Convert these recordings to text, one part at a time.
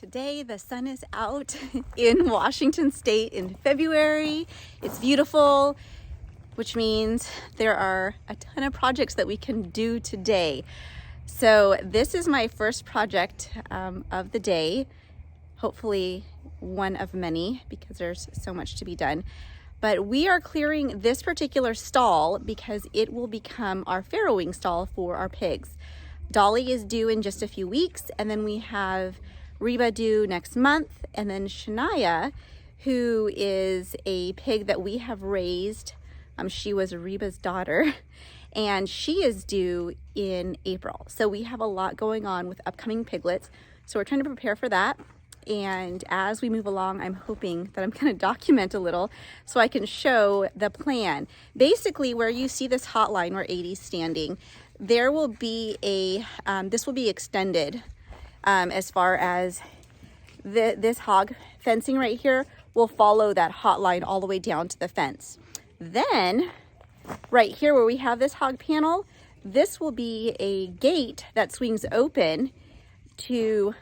Today the sun is out in Washington State in February. It's beautiful, which means there are a ton of projects that we can do today. So this is my first project of the day, hopefully one of many because there's so much to be done. But we are clearing this particular stall because it will become our farrowing stall for our pigs. Dolly is due in just a few weeks, and then we have Reba due next month, and then Shania, who is a pig that we have raised. She was Reba's daughter, and she is due in April. So we have a lot going on with upcoming piglets. So we're trying to prepare for that. And as we move along, I'm hoping that I'm going to document a little so I can show the plan. Basically, where you see this hotline where 80 is standing, there will be a, this will be extended as far as this hog fencing right here will follow that hotline all the way down to the fence. Then right here where we have this hog panel, this will be a gate that swings open to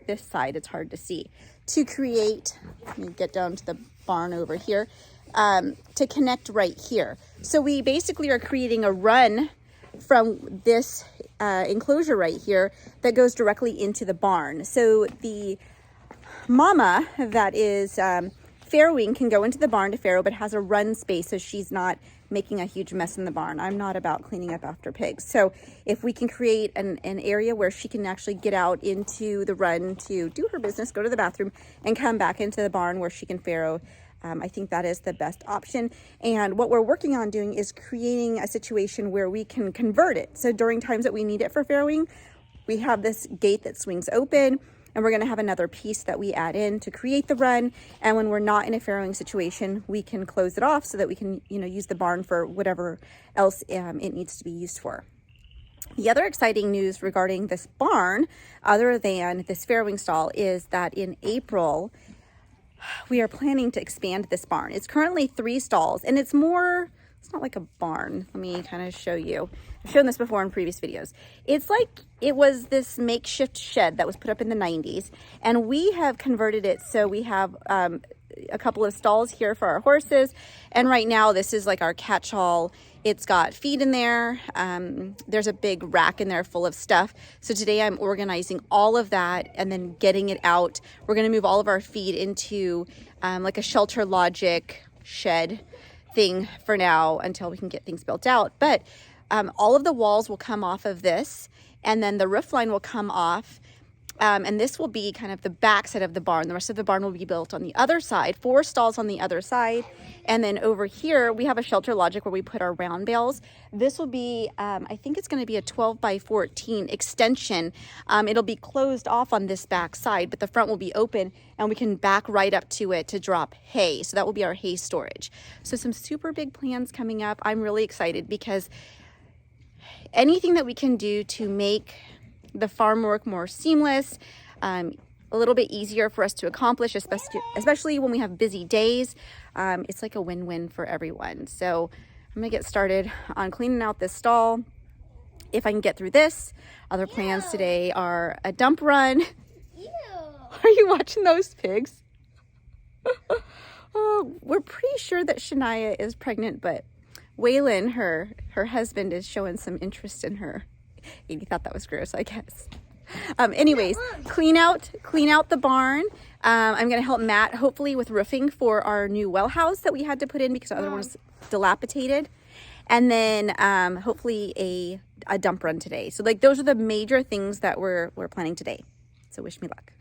this side. It's hard to see, to create, let me get down to the barn over here, to connect right here. So we basically are creating a run from this enclosure right here that goes directly into the barn. So the mama that is farrowing can go into the barn to farrow, but has a run space so she's not making a huge mess in the barn. I'm not about cleaning up after pigs. So if we can create an area where she can actually get out into the run to do her business, go to the bathroom, and come back into the barn where she can farrow, I think that is the best option. And what we're working on doing is creating a situation where we can convert it. So during times that we need it for farrowing, we have this gate that swings open, and we're going to have another piece that we add in to create the run. And when we're not in a farrowing situation, we can close it off so that we can, use the barn for whatever else it needs to be used for. The other exciting news regarding this barn, other than this farrowing stall, is that in April, we are planning to expand this barn. It's currently 3 stalls, and it's not like a barn. Let me kind of show you. I've shown this before in previous videos. It's like it was this makeshift shed that was put up in the 90s, and we have converted it so we have a couple of stalls here for our horses, and right now this is like our catch-all. It's got feed in there. There's a big rack in there full of stuff. So today I'm organizing all of that and then getting it out. We're going to move all of our feed into like a shelter logic shed thing for now until we can get things built out. But all of the walls will come off of this, and then the roof line will come off. And this will be kind of the back side of the barn. The rest of the barn will be built on the other side, 4 stalls on the other side. And then over here, we have a shelter logic where we put our round bales. This will be, I think it's going to be a 12 by 14 extension. It'll be closed off on this back side, but the front will be open, and we can back right up to it to drop hay. So that will be our hay storage. So some super big plans coming up. I'm really excited because anything that we can do to make the farm work more seamless, a little bit easier for us to accomplish, especially when we have busy days. It's like a win-win for everyone. So I'm gonna get started on cleaning out this stall. If I can get through this, other plans today are a dump run. Ew. Are you watching those pigs? We're pretty sure that Shania is pregnant, but Waylon, her husband, is showing some interest in her. He thought that was gross, I guess. Anyways, clean out the barn. I'm going to help Matt, hopefully, with roofing for our new well house that we had to put in because the other one was dilapidated. And then hopefully a dump run today. So like those are the major things that we're planning today. So wish me luck.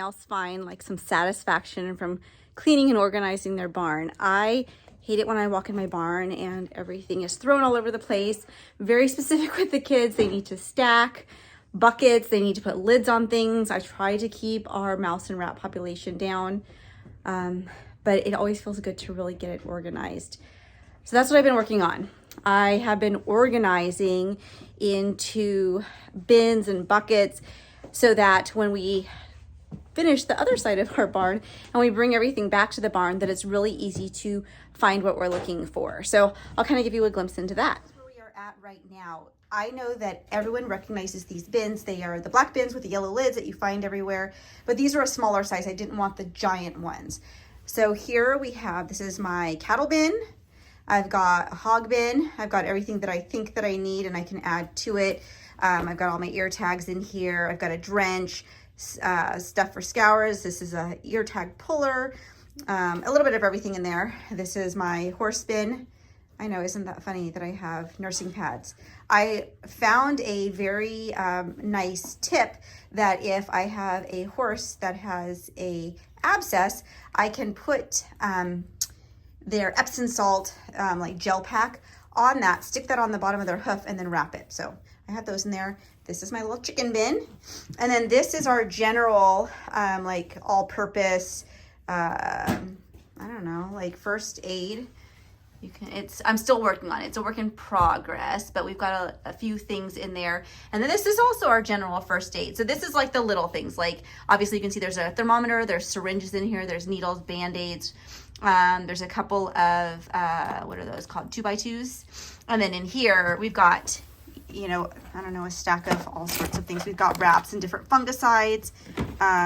else find like some satisfaction from cleaning and organizing their barn. I hate it when I walk in my barn and everything is thrown all over the place. Very specific with the kids. They need to stack buckets. They need to put lids on things. I try to keep our mouse and rat population down, but it always feels good to really get it organized. So that's what I've been working on. I have been organizing into bins and buckets so that when we finish the other side of our barn and we bring everything back to the barn, that it's really easy to find what we're looking for. So I'll kind of give you a glimpse into that. That's where we are at right now. I know that everyone recognizes these bins. They are the black bins with the yellow lids that you find everywhere, but these are a smaller size. I didn't want the giant ones. So here we have, this is my cattle bin. I've got a hog bin. I've got everything that I think that I need and I can add to it. I've got all my ear tags in here. I've got a drench, stuff for scours. This is a ear tag puller, a little bit of everything in there. This is my horse bin. I know, isn't that funny that I have nursing pads? I found a very nice tip that if I have a horse that has a abscess, I can put their Epsom salt like gel pack on that, stick that on the bottom of their hoof and then wrap it. So I have those in there. This is my little chicken bin. And then this is our general like all-purpose, I don't know, like first aid. I'm still working on it. It's a work in progress, but we've got a few things in there. And then this is also our general first aid. So this is like the little things, like obviously you can see there's a thermometer, there's syringes in here, there's needles, Band-Aids. There's a couple of, what are those called? 2x2s. And then in here, we've got, you know, I don't know, a stack of all sorts of things. We've got wraps and different fungicides.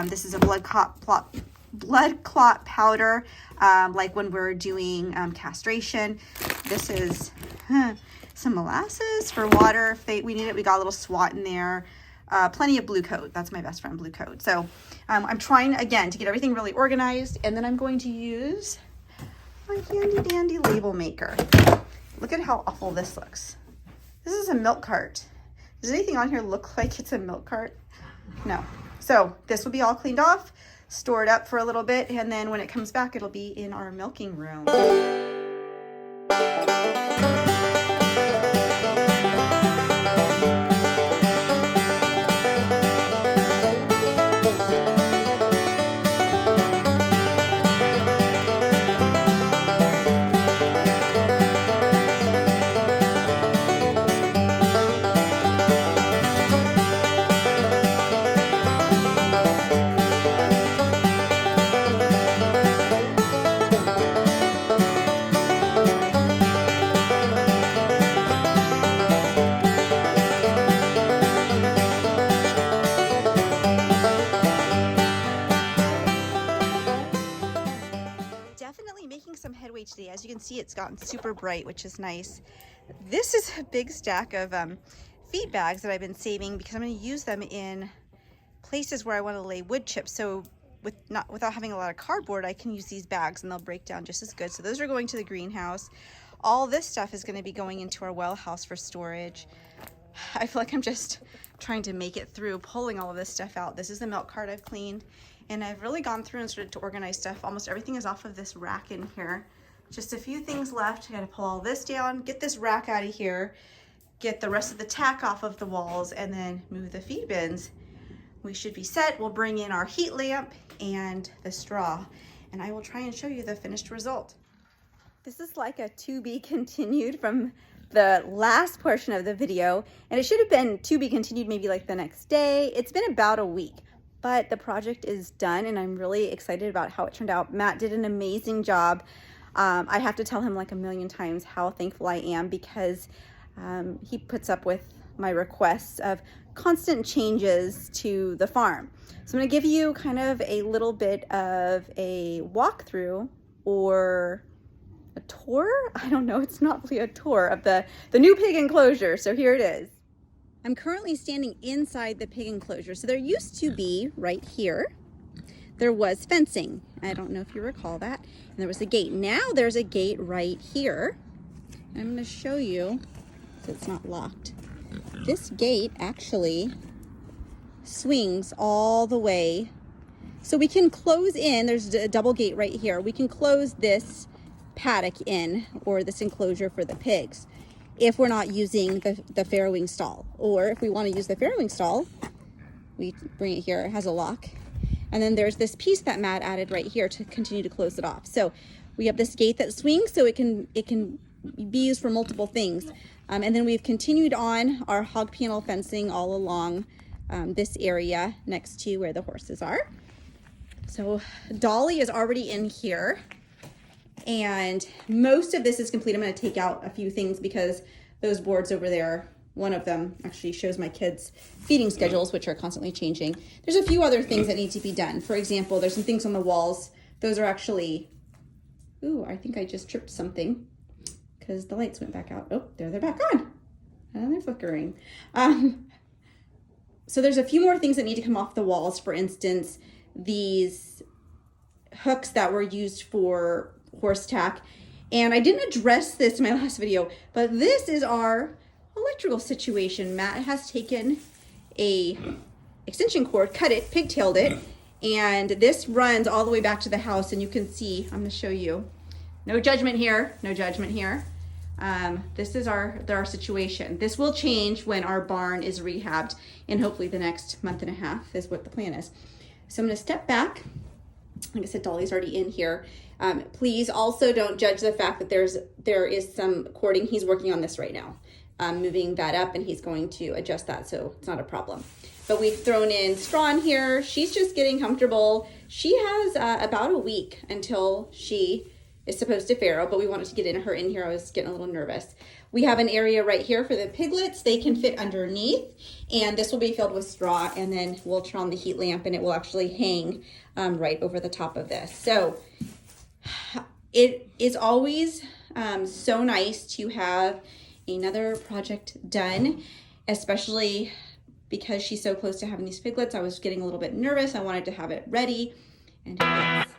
This is a blood clot powder, like when we're doing castration. This is some molasses for water if we need it. We got a little swat in there. Plenty of Blue Coat. That's my best friend, Blue Coat. So I'm trying again to get everything really organized, and then I'm going to use my handy dandy label maker. Look at how awful this looks. This is a milk cart. Does anything on here look like it's a milk cart? No. So this will be all cleaned off, stored up for a little bit, and then when it comes back, it'll be in our milking room. Some headway today. As you can see, it's gotten super bright, which is nice. This is a big stack of feed bags that I've been saving because I'm going to use them in places where I want to lay wood chips. So without having a lot of cardboard, I can use these bags and they'll break down just as good. So those are going to the greenhouse. All this stuff is going to be going into our well house for storage. I feel like I'm just trying to make it through pulling all of this stuff out. This is the milk cart I've cleaned. And I've really gone through and started to organize stuff. Almost everything is off of this rack in here. Just a few things left. I gotta pull all this down, get this rack out of here, get the rest of the tack off of the walls, and then move the feed bins. We should be set. We'll bring in our heat lamp and the straw, and I will try and show you the finished result. This is like a to be continued from the last portion of the video, and it should have been to be continued maybe like the next day. It's been about a week. But the project is done and I'm really excited about how it turned out. Matt did an amazing job. I have to tell him like a million times how thankful I am because he puts up with my requests of constant changes to the farm. So I'm gonna give you kind of a little bit of a walkthrough or a tour. I don't know, it's not really a tour of the new pig enclosure. So here it is. I'm currently standing inside the pig enclosure. So there used to be right here, there was fencing. I don't know if you recall that. And there was a gate. Now there's a gate right here. I'm going to show you so it's not locked. This gate actually swings all the way So we can close in, there's a double gate right here. We can close this paddock in, or this enclosure for the pigs, if we're not using the farrowing stall. Or if we want to use the farrowing stall, we bring it here. It has a lock. And then there's this piece that Matt added right here to continue to close it off. So we have this gate that swings, so it can be used for multiple things. And then we've continued on our hog panel fencing all along this area next to where the horses are. So Dolly is already in here, and most of this is complete. I'm going to take out a few things because those boards over there, one of them actually shows my kids' feeding schedules, which are constantly changing. There's a few other things that need to be done. For example, there's some things on the walls. Those are actually, ooh, I think I just tripped something because the lights went back out. Oh, there they're back on. And they're flickering. So there's a few more things that need to come off the walls. For instance, these hooks that were used for horse tack. And I didn't address this in my last video, but this is our electrical situation. Matt has taken a extension cord, cut it, pigtailed it, and this runs all the way back to the house. And you can see, I'm going to show you. No judgment here. No judgment here. This is our situation. This will change when our barn is rehabbed, and hopefully the next month and a half is what the plan is. So I'm going to step back. Like I said, Dolly's already in here. Please also don't judge the fact that there is some cording. He's working on this right now, moving that up, and he's going to adjust that, so it's not a problem. But we've thrown in straw in here. She's just getting comfortable. She has about a week until she is supposed to farrow, but we wanted to get her in here. I was getting a little nervous. We have an area right here for the piglets. They can fit underneath, and this will be filled with straw, and then we'll turn on the heat lamp, and it will actually hang right over the top of this. So it is always so nice to have another project done, especially because she's so close to having these piglets. I was getting a little bit nervous. I wanted to have it ready, and here it is.